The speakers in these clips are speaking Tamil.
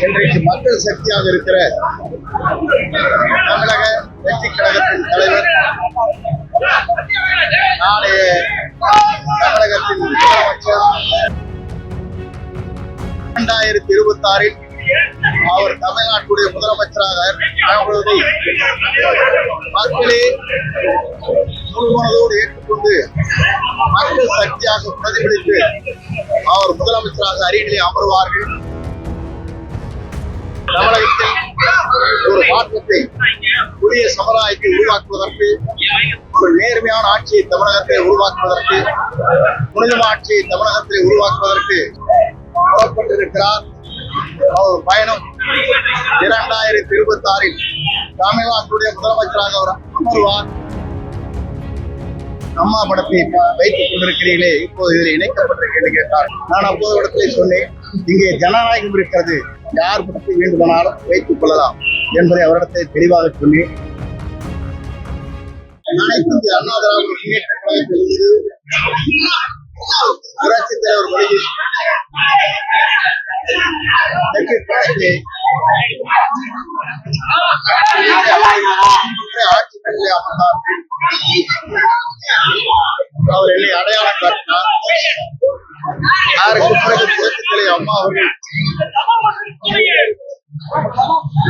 இன்றைக்கு மக்கள் சக்தியாக இருக்கிற தமிழக வெற்றி கழகத்தின் தலைவர், நாளைய தமிழகத்தின் முதலமைச்சர் 2026 அவர் தமிழ்நாட்டுடைய முதலமைச்சராக ஆகுவதை மக்களே முழுமனதோடு ஏற்றுக்கொண்டு மக்கள் சக்தியாக பிரதிபலித்து அவர் முதலமைச்சராக அருகிலே அமர்வார்கள். தமிழகத்தில் ஒரு மாற்றத்தை, புதிய சமுதாயத்தை உருவாக்குவதற்கு, ஒரு நேர்மையான ஆட்சியை தமிழகத்தை உருவாக்குவதற்கு, புனித ஆட்சியை தமிழகத்தை உருவாக்குவதற்கு புறப்பட்டிருக்கிறார். அவர் பயணம் 2026 தமிழ்நாட்டுடைய முதலமைச்சராக அவர் அமர்வார். அம்மா படத்தை வைத்துக் கொண்டிருக்கிறீர்களே, இப்போது இதில் இணைக்கப்பட்டிருக்கேன் கேட்டார். நான் அப்போது இடத்திலே சொன்னேன், இங்கே ஜனநாயகம் இருக்கிறது, யார் படத்தை வேண்டுமானாலும் வைத்துக் கொள்ளலாம் என்பதை அவரிடத்தை தெளிவாக சொன்னேன். அனைத்து இந்திய அண்ணா திராவிட முன்னேற்ற கழகத்தில் இருந்து புரட்சித் தலைவர் வழியில் ஆட்சிகளிலே அமர்ந்தார். அவர் என்னை அடையாளம் காட்டினார். யாருக்கு பிறகு புரட்சித் தலைவர் அம்மா அவர்கள்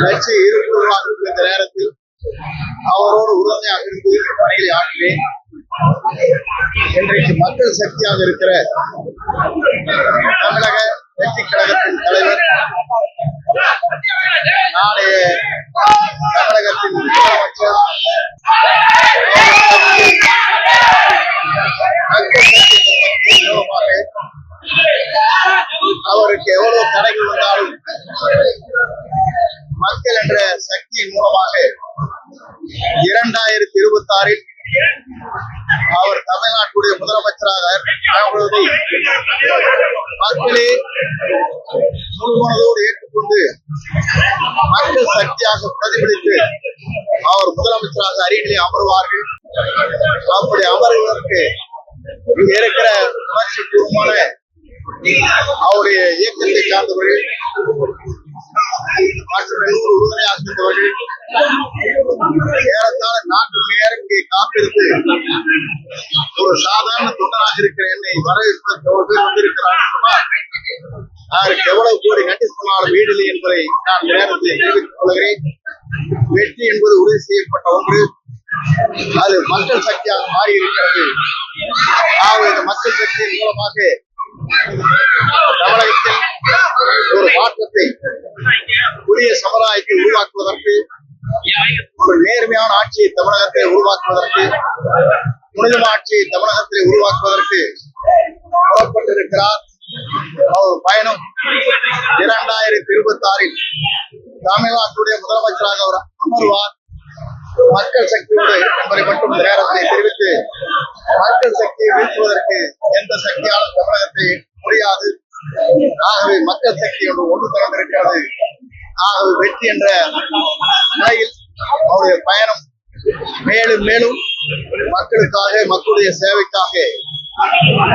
கட்சியை ஈடுபடுவதாக இருந்த நேரத்தில் அவரோடு உறுதியாக இருந்து பணிகளை ஆற்றினேன். இன்றைக்கு மக்கள் சக்தியாக இருக்கிற தமிழக வெற்றி கழகத்தின் தலைவர், நாளைய தமிழகத்தின் முதலமைச்சர் அவருக்கு எவ்வளவு தடைகள் வந்தாலும் மக்கள் என்ற சக்தியின் மூலமாக 2026 அவர் தமிழ்நாட்டுடைய முதலமைச்சராக ஆகுவதை மக்களே முழுமனதோடு ஏற்றுக்கொண்டு மக்கள் சக்தியாக பிரதிபலித்து அவர் முதலமைச்சராக அருகிலே அமர்வார்கள். அப்படி அமர்வதற்கு இங்க இருக்கிற உணர்ச்சி பூர்வமான அவருடைய இயக்கத்தை சார்ந்தவர்கள் மற்றும் உறுதுணையாக இருந்தவர்கள் ஏறத்தாழ 4 மணி நேரம் இங்கே காத்திருந்து ஒரு சாதாரண தொண்டராக இருக்கிற என்னை வரவேற்பதற்கு எவ்வளவு பேர் வந்திருக்கிறார். அதற்கு எவ்வளவு கோடி நன்றி சொன்னாலும் வீடில்லை என்பதை நான் நேரத்தை தெரிவித்துக் கொள்கிறேன். வெற்றி என்பது உறுதி செய்யப்பட்ட ஒன்று, அது மக்கள் சக்தியாக மாறி இருக்கிறது. இந்த மக்கள் சக்தியின் மூலமாக தமிழகத்தில் ஒரு மாற்றத்தை, புதிய சமுதாயத்தை உருவாக்குவதற்கு, ஒரு நேர்மையான ஆட்சியை தமிழகத்தை உருவாக்குவதற்கு, புனித ஆட்சியை தமிழகத்தை உருவாக்குவதற்கு புறப்பட்டிருக்கிறார். அவர் பயணம் 2026 தமிழ்நாட்டுடைய முதலமைச்சராக அவர் அமர்வார். மக்கள் சக்தியோடு என்பதை மட்டும் நேரத்தை தெரிவித்து, மக்கள் சக்தியை வீழ்த்துவதற்கு எந்த சக்தியாலும் தமிழகத்தை முடியாது. ஆகவே மக்கள் சக்தியோடு ஒன்று திறந்திருக்கிறது. ஆகவே வெற்றி என்ற நிலையில் அவருடைய பயணம் மேலும் மேலும் மக்களுக்காக, மக்களுடைய சேவைக்காக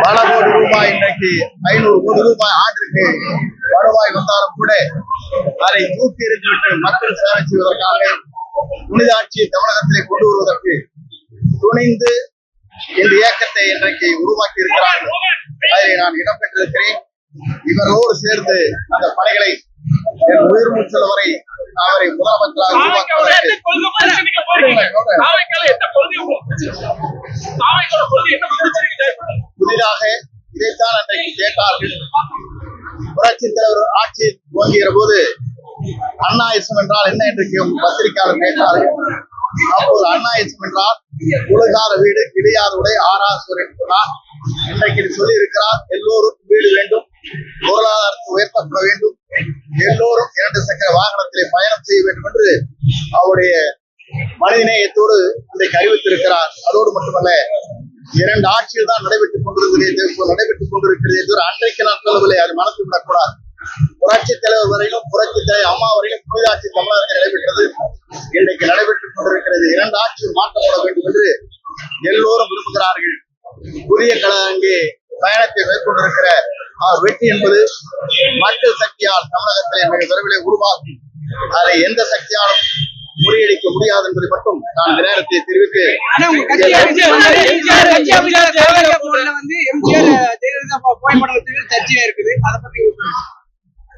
பல கோடி ரூபாய், இன்றைக்கு 500 கோடி ரூபாய் ஆண்டிற்கு வருவாய் வந்தாலும் கூட அதை தூக்கி எறிந்துவிட்டு மக்கள் சேவை செய்வதற்காக, புனித ஆட்சியை தமிழகத்திலே கொண்டு வருவதற்கு துணிந்து இந்த இயக்கத்தை இன்றைக்கு உருவாக்கி இருக்கிறார்கள். அதில் நான் இடம்பெற்றிருக்கிறேன். இவரோடு சேர்ந்து அந்த பணிகளை என் உயிர் மூச்சல் வரை அவரை முதலமைச்சராக உருவாக்குவதற்கு புதிதாக இதைத்தான் அன்றைக்கு கேட்டார்கள். புரட்சித் தலைவர் ஆட்சி துவங்குகிற போது அண்ணாயிசம் என்றால் என்ன என்று பத்திரிகையாளர் கேட்டார்கள். அப்போது அண்ணாயிசம் என்றால் உலகாத வீடு, கிடையாத உடை, ஆராசூர் என்றார். இன்றைக்கு சொல்லி இருக்கிறார், எல்லோருக்கும் வீடு வேண்டும், பொருளாதாரத்தை உயர்த்தப்பட வேண்டும், எல்லோரும் 2 சக்கர வாகனத்திலே பயணம் செய்ய வேண்டும் என்று அவருடைய மனிதநேயத்தோடு இன்றைக்கு அறிவித்திருக்கிறார். அதோடு மட்டுமல்ல, 2 ஆட்சியில் தான் நடைபெற்றுக் கொண்டிருக்கிறது. அன்றைக்கு நான் சொல்லவில்லை, அது மனதில் விடக்கூடாது. புரட்சித் தலைவர் வரையிலும், புரட்சித் தலைவர் அம்மா வரையிலும் புனித ஆட்சி தமிழகத்தில் நடைபெற்றது. இன்றைக்கு நடைபெற்றுக் கொண்டிருக்கிறது. 2 ஆட்சியும் மாற்றப்பட வேண்டும் என்று எல்லோரும் விரும்புகிறார்கள். புதிய அங்கே பயணத்தை மேற்கொண்டிருக்கிற வெற்றி என்பது மக்கள் சக்தியால் தமிழகத்திலே மிக விரைவிலே உருவாகும். அதை எந்த சக்தியாலும் முறியடிக்க முடியாது என்பதை மட்டும் நான் இந்த நேரத்தை தெரிவித்து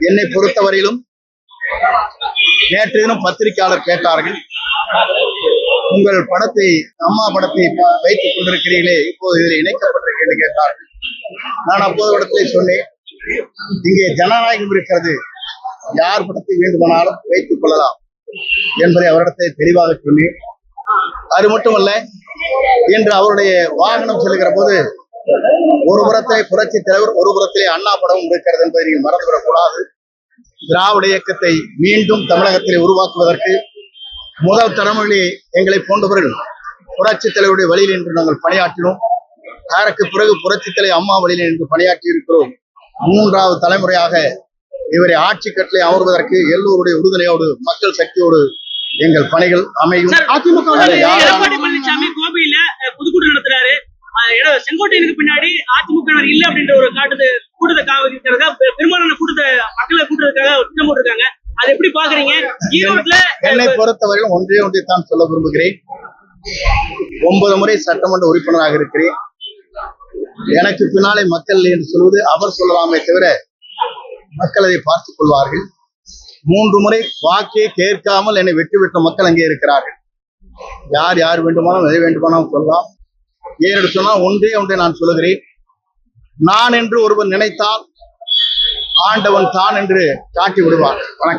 என்னை பொறுத்தவரையிலும் நேற்று தினம் பத்திரிகையாளர் கேட்டார்கள், உங்கள் படத்தை அம்மா படத்தை வைத்துக் கொண்டிருக்கிறீர்களே, இப்போது இதில் இணைக்கப்பட்டிருக்க என்று கேட்டார்கள். நான் அப்போது இடத்திலே சொன்னேன், இங்கே ஜனநாயகம் இருக்கிறது, யார் படத்தை வேண்டுமானாலும் வைத்துக் கொள்ளலாம் என்பதை அவரிடத்தை தெளிவாக சொன்னேன். அது மட்டுமல்ல, இன்று அவருடைய வாகனம் செல்கிற போது ஒரு புறத்திலே புரட்சி தலைவர், ஒரு புறத்திலே அண்ணா படமும் இருக்கிறது என்பதை நீங்கள் மறந்துவிடக் கூடாது. திராவிட இயக்கத்தை மீண்டும் தமிழகத்திலே உருவாக்குவதற்கு முதல் தலைமுறையிலே எங்களை போன்றவர்கள் புரட்சி தலைவருடைய வழியில் என்று நாங்கள் பணியாற்றினோம். அதற்கு பிறகு புரட்சி தலைவர் அம்மா வழியில் என்று பணியாற்றி இருக்கிறோம். மூன்றாவது தலைமுறையாக இவரை ஆட்சி கட்டளை அமர்வதற்கு எல்லோருடைய உறுதுணையோடு மக்கள் சக்தியோடு எங்கள் பணிகள் அமையும். எடப்பாடி பழனிசாமி கோபியில பொதுக்கூட்டம் நடத்துறாரு. செங்கோட்டையனுக்கு பின்னாடி அதிமுக இல்ல அப்படின்ற ஒரு கூட்டத்தை பெரும்பாலான கூட்டத்தை மக்களை கூட்டுறதுக்காக திட்டம் போட்டிருக்காங்க. அதை எப்படி பாக்குறீங்க? ஈரோட்ல என்னை பொறுத்தவரையிலும் ஒன்றை தான் சொல்ல விரும்புகிறேன். 9 முறை சட்டமன்ற உறுப்பினராக இருக்கிறேன். எனக்கு பின்னாலே மக்கள் என்று சொல்வது அவர் சொல்லலாமே தவிர மக்கள் அதை பார்த்துக் கொள்வார்கள். 3 முறை வாக்கே கேட்காமல் என்னை வெற்றி பெற்ற மக்கள் அங்கே இருக்கிறார்கள். யார் வேண்டுமானாலும் எதை வேண்டுமானாலும் சொல்லலாம். ஏனென்று சொன்னால் ஒன்றே நான் சொல்லுகிறேன், நான் என்று ஒருவன் நினைத்தால் ஆண்டவன் தான் என்று காட்டி விடுவான். வணக்கம்.